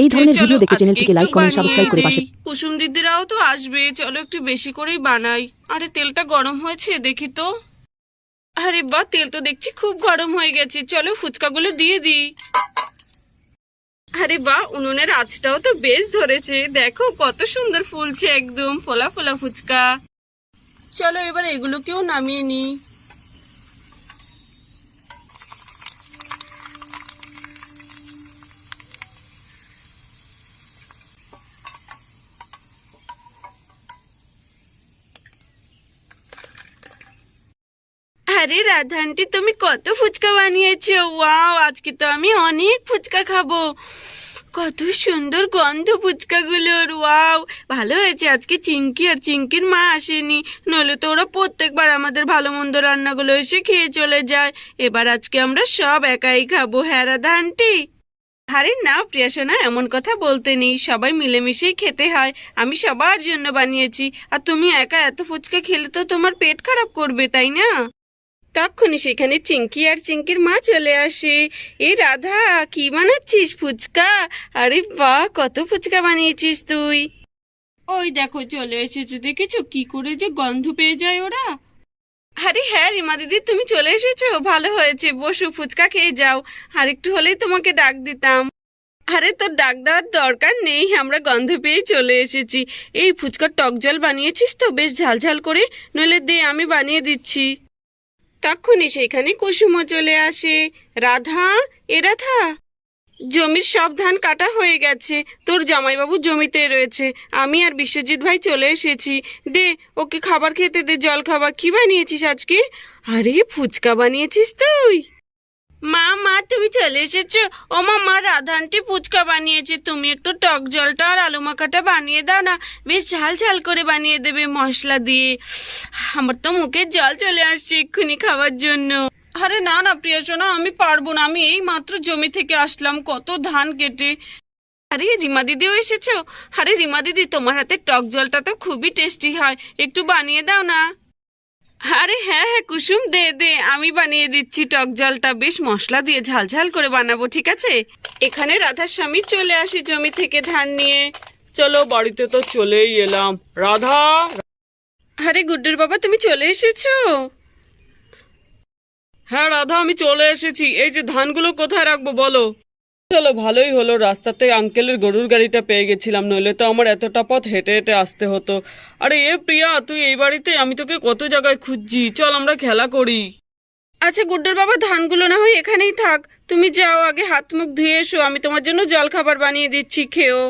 এই ধরনের ভিডিও দেখতে চ্যানেলটিকে লাইক কমেন্ট সাবস্ক্রাইব করে পাশে। কুসুম দিদিরাও তো আসবে, চলো একটু বেশি করেই বানাই। আরে তেলটা গরম হয়েছে দেখি তো। আরে বাহ, তেল তো দেখছি খুব গরম হয়ে গেছে, চলো ফুচকাগুলো দিয়ে দিই। আরে বাহ, উনুনের আঁচটাও তো বেশ ধরেছে, দেখো কত সুন্দর ফুলছে, একদম ফোলা ফোলা ফুচকা। চলো এবার এগুলোকেও নামিয়ে নি। আরে রাধা আন্টি, তুমি কত ফুচকা বানিয়েছো, ওয়াও, আজকে তো আমি অনেক ফুচকা খাবো। কত সুন্দর গন্ধ ফুচকাগুলোর, ওয়াও। ভালো হয়েছে আজকে চিঙ্কি আর চিঙ্কির মা আসেনি, নইলে তো ওরা প্রত্যেকবার আমাদের ভালো মন্দ রান্নাগুলো এসে খেয়ে চলে যায়। এবার আজকে আমরা সব একাই খাবো, হ্যাঁ রাধা আন্টি? আরে না প্রিয়া সোনা, এমন কথা বলতে নেই, সবাই মিলেমিশেই খেতে হয়। আমি সবার জন্য বানিয়েছি, আর তুমি একা এত ফুচকা খেলে তো তোমার পেট খারাপ করবে, তাই না? তখনই সেখানে চিঙ্কি আর চিঙ্কির মা চলে আসে। এই রাধা, কি বানাচ্ছিস, ফুচকা? আরে বাহ, কত ফুচকা বানিয়েছিস তুই। ওই দেখো চলে এসেছে, দেখেছো কি করে যে গন্ধ পেয়ে যায় ওরা। আরে হ্যাঁ রিমা দিদি, তুমি চলে এসেছো, ভালো হয়েছে, বসো ফুচকা খেয়ে যাও। আর একটু হলেই তোমাকে ডাক দিতাম। আরে তোর ডাক দেওয়ার দরকার নেই, আমরা গন্ধ পেয়ে চলে এসেছি। এই ফুচকার টক জল বানিয়েছিস তো বেশ ঝালঝাল করে? নইলে দে, আমি বানিয়ে দিচ্ছি। তখনই সেখানে কুসুমও চলে আসে। রাধা, এ রাধা, জমির সব ধান কাটা হয়ে গেছে, তোর জামাইবাবু জমিতে রয়েছে, আমি আর বিশ্বজিৎ ভাই চলে এসেছি। দে, ওকে খাবার খেতে দে, জল খাবার। কি বানিয়েছিস আজকে? আরে ফুচকা বানিয়েছিস তুই? মা মা, তুমি চলে এসেছো? ও মা, মা রাধা আন্টি ফুচকা বানিয়েছে, তুমি একটু টক জলটা আর আলু মাখাটা বানিয়ে দাও না, বেশ ঝাল ঝাল করে বানিয়ে দেবে মশলা দিয়ে। আমার তো মুখে জল চলে আসছে এক্ষুনি খাওয়ার জন্য। আরে না না প্রিয়া সোনা, আমি পারবো না, আমি এই মাত্র জমি থেকে আসলাম কত ধান কেটে। আরে রিমা দিদিও এসেছো? আরে রিমা দিদি, তোমার হাতে টক জলটা তো খুবই টেস্টি হয়, একটু বানিয়ে দাও না। আরে হ্যাঁ হ্যাঁ কুসুম, দে দে, আমি বানিয়ে দিচ্ছি। টক জলটা বেশ মশলা দিয়ে ঝাল ঝাল করে বানাবো, ঠিক আছে? এখানে রাধার স্বামী চলে আসি জমি থেকে ধান নিয়ে। চলো, বাড়িতে তো চলেই এলাম। রাধা, আরে গুড্ডুর বাবা, তুমি চলে এসেছো? হ্যাঁ রাধা, আমি চলে এসেছি। এই যে ধানগুলো কোথায় রাখবো বলো? চলো, ভালোই হলো রাস্তাতে আঙ্কেলের গরুর গাড়িটা পেয়ে গেছিলাম, নইলে তো আমার এতটা পথ হেঁটে হেঁটে আসতে হতো। আরে এ প্রিয়া, তুই এই বাড়িতে? আমি তোকে কত জায়গায় খুঁজছি, চল আমরা খেলা করি। আচ্ছা গুড্ডুর বাবা, ধানগুলো না হয় এখানেই থাক, তুমি যাও আগে হাত মুখ ধুয়ে এসো, আমি তোমার জন্য জল খাবার বানিয়ে দিচ্ছি, খেও।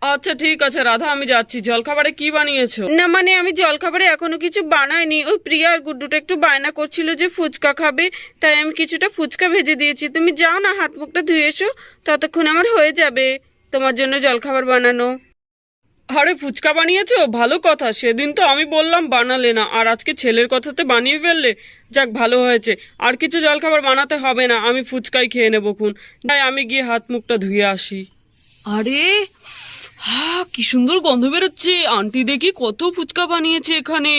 আচ্ছা ঠিক আছে রাধা, আমি যাচ্ছি। জলখাবারে কি বানিয়েছো? না মানে আমি জলখাবারে এখনো কিছু বানাইনি, ওই প্রিয়া আর গুড্ডুটা একটু বায়না করছিল যে ফুচকা খাবে, তাই আমি কিছুটা ফুচকা ভেজে দিয়েছি। তুমি যাও না, হাত মুখটা ধুয়ে এসো, ততক্ষণ আমার হয়ে যাবে তোমার জন্য জলখাবার বানানো। আরে ফুচকা বানিয়েছো, ভালো কথা, সেদিন তো আমি বললাম বানালে না, আর আজকে ছেলের কথাতে বানিয়ে ফেললে। যাক, ভালো হয়েছে, আর কিছু জলখাবার বানাতে হবে না, আমি ফুচকাই খেয়ে নেবো খুন। তাই আমি গিয়ে হাত মুখটা ধুয়ে আসি। আরে কি সুন্দর গন্ধ বেরোচ্ছে, আন্টি দেখি কত ফুচকা বানিয়েছে এখানে।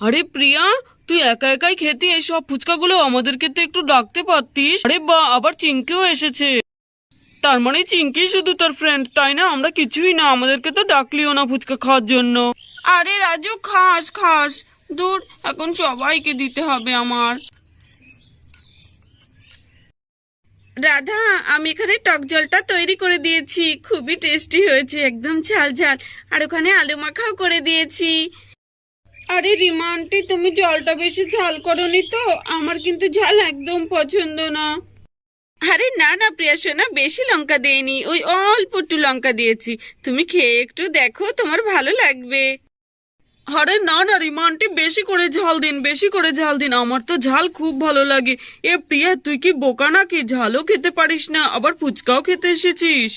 আরে প্রিয়া, তুই একা একাই খেতে এসব ফুচকাগুলো, আমাদেরকে তো একটু ডাকতে পারতিস। আরে বা, আবার চিঙ্কিও এসেছে। তার মানে চিঙ্কি শুধু তোর ফ্রেন্ড, তাই না? আমরা কিছুই না, আমাদেরকে তো ডাকলিও না ফুচকা খাওয়ার জন্য। আরে রাজু, খাস খাস, দূর, এখন সবাইকে দিতে হবে আমার। রাধা, আমি এখানে টক জলটা তৈরি করে দিয়েছি, খুবই টেস্টি হয়েছে, একদম ঝাল ঝাল, আর ওখানে আলু মাখাও করে দিয়েছি। আরে রিমা আন্টি, তুমি জলটা বেশি ঝাল করোনি তো? আমার কিন্তু ঝাল একদম পছন্দ না। আরে না না প্রিয়া সোনা, বেশি লঙ্কা দেইনি, ওই অল্প একটু লঙ্কা দিয়েছি, তুমি খেয়ে একটু দেখো, তোমার ভালো লাগবে। আরে না না রিমা আন্টি, বেশি করে ঝাল দিন, বেশি করে ঝাল দিন, আমার তো ঝাল খুব ভালো লাগে। এ প্রিয়া, তুই কি বোকা নাকি? ঝালও খেতে পারিস না, আবার ফুচকাও খেতে এসেছিস?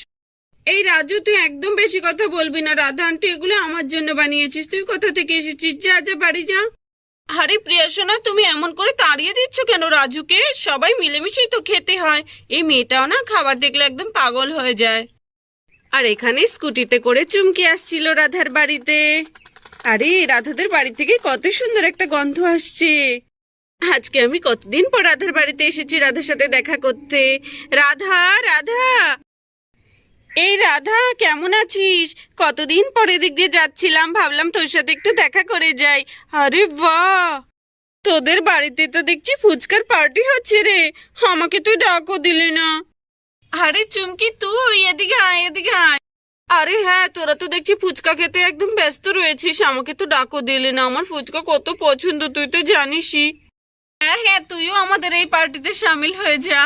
এই রাজু, তুই একদম বেশি কথা বলবি না, রাধা আন্টি এগুলো আমার জন্য বানিয়েছিস, তুই কোথা থেকে এসেছিস? যা যা, বাড়ি যা। আরে প্রিয়া সোনা, তুমি এমন করে তাড়িয়ে দিচ্ছ কেন রাজুকে? সবাই মিলেমিশেই তো খেতে হয়। এই মেয়েটাও না খাবার দেখলে একদম পাগল হয়ে যায়। আর এখানে স্কুটিতে করে চুমকি আসছিল রাধার বাড়িতে। আরে রাধাদের বাড়ি থেকে কত সুন্দর একটা গন্ধ আসছে। আজকে আমি কতদিন পর রাধার বাড়িতে এসেছি রাধার সাথে দেখা করতে। রাধা, রাধা, এই রাধা, কেমন আছিস? কতদিন পরে দিক দিয়ে যাচ্ছিলাম, ভাবলাম তোর সাথে একটু দেখা করে যাই। আরে বাহ, তোদের বাড়িতে তো দেখছি ফুচকার পার্টি হচ্ছে রে। আমাকে তুই ডাকও দিলি না। আরে চুমকি, তুই এদিকে আয়, এদিকে আয়। আরে হ্যাঁ, তোরা তো দেখছি ফুচকা খেতে একদম ব্যস্ত রয়েছিস, আমাকে তো ডাকও দিলি না। আমার ফুচকা কত পছন্দ, তুই তো জানিসই। হ্যাঁ হ্যাঁ, তুইও আমাদের এই পার্টিতে সামিল হয়ে যা।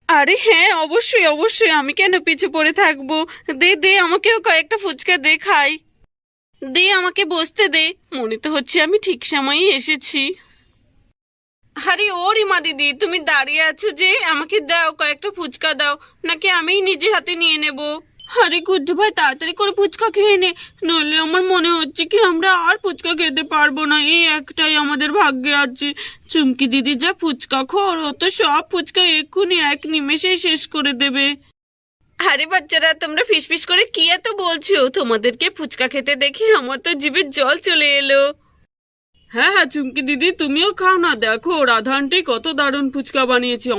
আরে হ্যাঁ, অবশ্যই অবশ্যই, আমি কেন পিছু পড়ে থাকবো। দে দে, আমাকেও কয়েকটা ফুচকা দে খাই। দে, আমাকে বসতে দে। মনে তো হচ্ছে আমি ঠিক সময়েই এসেছি। আরে ও রিমা দিদি, তুমি দাঁড়িয়ে আছো যে, আমাকে দাও, কয়েকটা ফুচকা দাও, নাকি আমিই নিজে হাতে নিয়ে নেব? আরে গুড্ডু ভাই, তাড়াতাড়ি করে ফুচকা খেয়ে নে, নইলে আমার মনে হচ্ছে কি আমরা আর ফুচকা খেতে পারবো না। এই একটাই আমাদের ভাগ্যে আছে। চুমকি দিদি যা ফুচকা খোর, ও তো সব ফুচকা এক্ষুনি এক নিমেষেই শেষ করে দেবে। আরে বাচ্চারা, তোমরা ফিসফিস করে কি এত বলছো? তোমাদেরকে ফুচকা খেতে দেখে আমার তো জিভে জল চলে এলো। হ্যাঁ হ্যাঁ চুমকি দিদি, তুমিও খাও না, দেখো রাধা আন্টি কত দারুণ ফুচকা বানিয়েছে।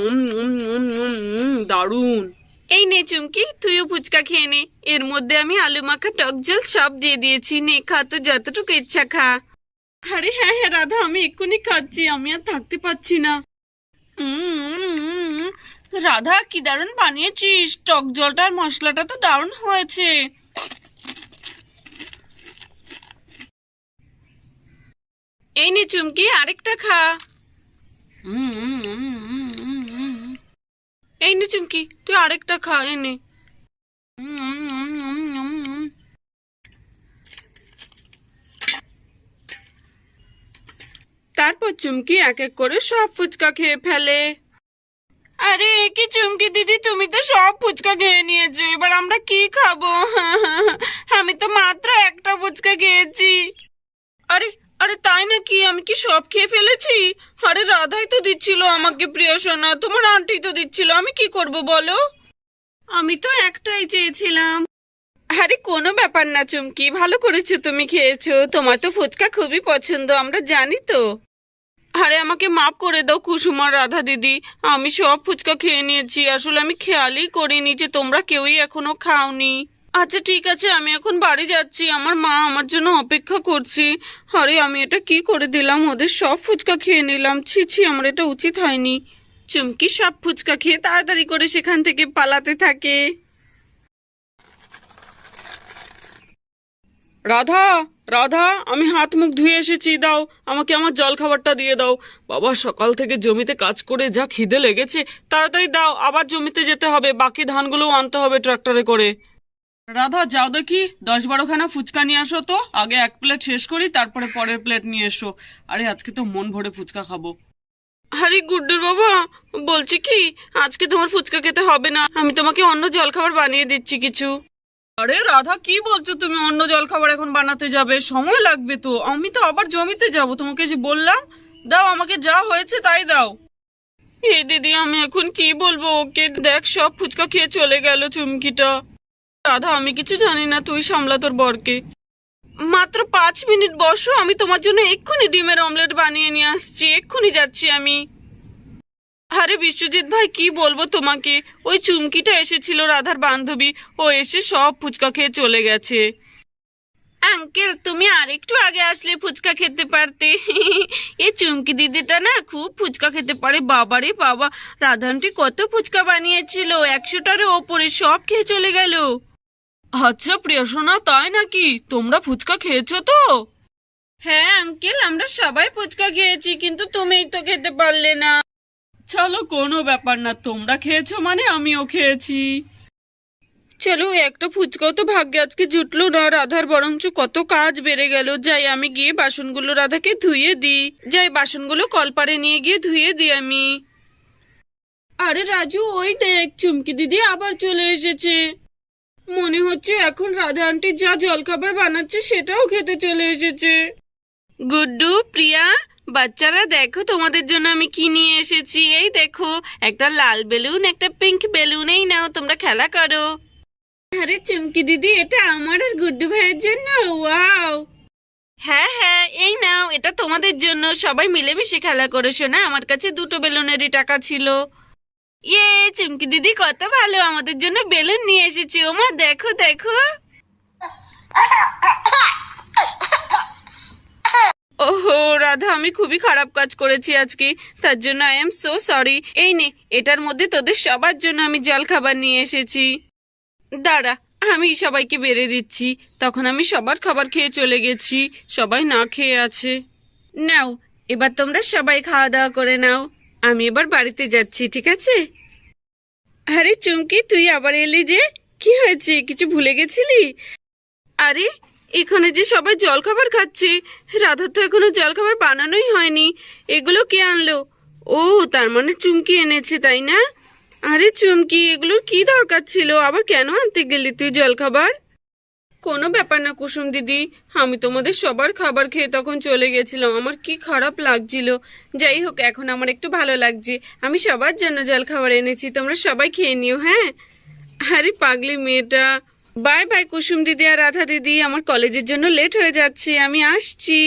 দারুণ। এই নে চুমকি, তুইও ফুচকা খেয়ে নে। এর মধ্যে আমি আলু মাখা, টক ঝাল সব দিয়ে দিয়েছি, নে খা, তো যতটুকু ইচ্ছা খা। আরে হ্যাঁ হ্যাঁ রাধা, আমি এক্ষুনি খাচ্ছি, আমি আর থাকতে পারছি না। রাধা, কি দারুণ বানিয়েছিস, টক জলটা আর মশলাটা তো দারুণ হয়েছে। এই নে চুমকি, আরেকটা খা। এই নে চুমকি, তুই আরেকটা খা, এনে। তারপর চুমকি এক এক করে সব ফুচকা খেয়ে ফেলে। আরে কি চুমকি দিদি, তুমি তো সব ফুচকা খেয়ে নিয়েছো, এবার আমরা কি খাবো? আমি তো মাত্র একটা ফুচকা খেয়েছি। আরে আরে তাই নাকি? আমি কি সব খেয়ে ফেলেছি? আরে রাধাই তো দিচ্ছিল আমাকে, প্রিয় সোনা, তোমার আন্টি তো দিচ্ছিল, আমি কি করব বলো? আমি তো একটাই চেয়েছিলাম। আরে কোনো ব্যাপার না চুমকি, ভালো করেছো, তুমি খেয়েছো, তোমার তো ফুচকা খুবই পছন্দ, আমরা জানি তো। আরে আমাকে মাফ করে দাও কুসুম আর রাধা দিদি, আমি সব ফুচকা খেয়ে নিয়েছি, আসলে আমি খেয়ালই করিনি যে তোমরা কেউই এখনো খাওনি। আচ্ছা ঠিক আছে, আমি এখন বাড়ি যাচ্ছি, আমার মা আমার জন্য অপেক্ষা করছি। আরে আমি এটা কি করে দিলাম, ওদের সব ফুচকা খেয়ে নিলাম, ছি ছি, আমার এটা উচিত হয়নি। চুমকি সব ফুচকা খেয়ে তাড়াতাড়ি করে সেখান থেকে পালাতে থাকে। রাধা, রাধা, আমি হাত মুখ ধুয়ে এসেছি, দাও আমাকে আমার জল খাবারটা দিয়ে দাও। বাবা, সকাল থেকে জমিতে কাজ করে যা খিদে লেগেছে, তাড়াতাড়ি দাও, আবার জমিতে যেতে হবে, বাকি ধানগুলোও আনতে হবে ট্রাক্টরে করে। রাধা, যাও দেখি 10-12খানা ফুচকা নিয়ে আসো তো, আগে এক প্লেট শেষ করি, তারপরে পরের প্লেট নিয়ে এসো। আরে আজকে তো মন ভরে ফুচকা খাবো। আরে গুড্ডুর বাবা, বলছি কি, আজকে তোমার ফুচকা খেতে হবে না, আমি তোমাকে অন্য জলখাবার বানিয়ে দিচ্ছি কিছু। আরে রাধা, কি বলছো তুমি? অন্য জলখাবার এখন বানাতে যাবে? সময় লাগবে তো, আমি তো আবার জমিতে যাব, তোমাকে যে বললাম। দাও আমাকে, যা হয়েছে তাই দাও। এ দিদি, আমি এখন কি বলবো ওকে, দেখ সব ফুচকা খেয়ে চলে গেল চুমকিটা। রাধা, আমি কিছু জানি না, তুই সামলা তোর বরকে। মাত্র 5 মিনিট বসো, আমি তোমার জন্য এক্ষুনি ডিমের অমলেট বানিয়ে নিয়ে আসছি, এক্ষুনি যাচ্ছি আমি। আরে বিশ্বজিৎ ভাই, কি বলবো তোমাকে, ওই চুমকিটা এসেছিল, রাধার বান্ধবী, ও এসে সব ফুচকা খেয়ে চলে গেছে। আঙ্কেল, তুমি আরেকটু আগে আসলে ফুচকা খেতে পারতে। এই চুমকি দিদিটা না খুব ফুচকা খেতে পারে, বাবারে বাবা, রাধানটি কত ফুচকা বানিয়েছিল, 100টার ওপরে, সব খেয়ে চলে গেল। আচ্ছা প্রিয় সোনা, তাই নাকি? তোমরা ফুচকা খেয়েছো তো? হ্যাঁ আঙ্কেল, আমরা সবাই ফুচকা খেয়েছি, কিন্তু তুমিই তো খেতে পারলে না। চলো, কোনো ব্যাপার না, তোমরা খেয়েছো মানে আমিও খেয়েছি। চলো, একটা ফুচকাও তো ভাগ্যে আজকে জুটলো না, রাধার বরঞ্চ কত কাজ বেড়ে গেল। যাই, আমি গিয়ে বাসনগুলো রাধাকে ধুয়ে দিই, যাই বাসনগুলো কলপারে নিয়ে গিয়ে ধুয়ে দিই আমি। আরে রাজু, ওই দেখ চুমকি দিদি আবার চলে এসেছে, মনে হচ্ছে এখন রাধা আন্টি যা জলখাবার বানাচ্ছে সেটাও খেতে চলে এসেছে। গুড্ডু, প্রিয়া, বাচ্চারা দেখো তোমাদের জন্য আমি কি নিয়ে এসেছি, এই দেখো, একটা লাল বেলুন, একটা পিঙ্ক বেলুন, এই নাও তোমরা খেলা করো। আরে চুমকি দিদি, এটা আমার আর গুড্ডু ভাইয়ের জন্য, ওয়াও। হ্যাঁ হ্যাঁ, এই নাও, এটা তোমাদের জন্য, সবাই মিলেমিশে খেলা করে শোনা, আমার কাছে 2টো বেলুনেরই টাকা ছিল। ইয়ে, চুমকি দিদি কত ভালো, আমাদের জন্য বেলুন নিয়ে এসেছে। ওমা দেখো দেখো। ওহো রাধা, আমি খুবই খারাপ কাজ করেছি আজকে, তার জন্য আই এম সো সরি। এই নে, এটার মধ্যে তোদের সবার জন্য আমি জল খাবার নিয়ে এসেছি। দাঁড়া, আমি সবাইকে বেড়ে দিচ্ছি। তখন আমি সবার খাবার খেয়ে চলে গেছি, সবাই না খেয়ে আছে। নাও, এবার তোমরা সবাই খাওয়া দাওয়া করে নাও, আমি এবার বাড়িতে যাচ্ছি, ঠিক আছে? আরে চুমকি, তুই আবার এলি যে, কি হয়েছে, কিছু ভুলে গেছিলি? আরে, এখানে যে সবাই জলখাবার খাচ্ছে, রাধার তো এখনো জলখাবার বানানোই হয়নি। এগুলো কে আনলো? ও, তার মানে চুমকি এনেছে, তাই না? আরে চুমকি, এগুলোর কি দরকার ছিল? আবার কেন আনতে গেলি তুই জলখাবার? কোনো ব্যাপার না কুসুম দিদি, আমি তোমাদের সবার খাবার খেয়ে তখন চলে গেছিলাম, আমার কি খারাপ লাগছিল। যাই হোক, এখন আমার একটু ভালো লাগছে। আমি সবার জন্য জলখাবার এনেছি, তোমরা সবাই খেয়ে নিও, হ্যাঁ? আরে পাগলি মেয়েটা। বাই বাই কুসুম দিদি আর রাধা দিদি, আমার কলেজের জন্য লেট হয়ে যাচ্ছে, আমি আসছি।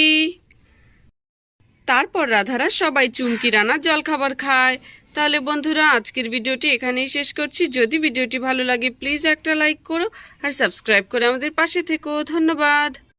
তারপর রাধারা সবাই চুমকি রান্নার জলখাবার খায়। তাহলে বন্ধুরা, আজকের ভিডিওটি এখানেই শেষ করছি। যদি ভিডিওটি ভালো লাগে প্লিজ একটা লাইক করো আর সাবস্ক্রাইব করে আমাদের পাশে থেকো। ধন্যবাদ।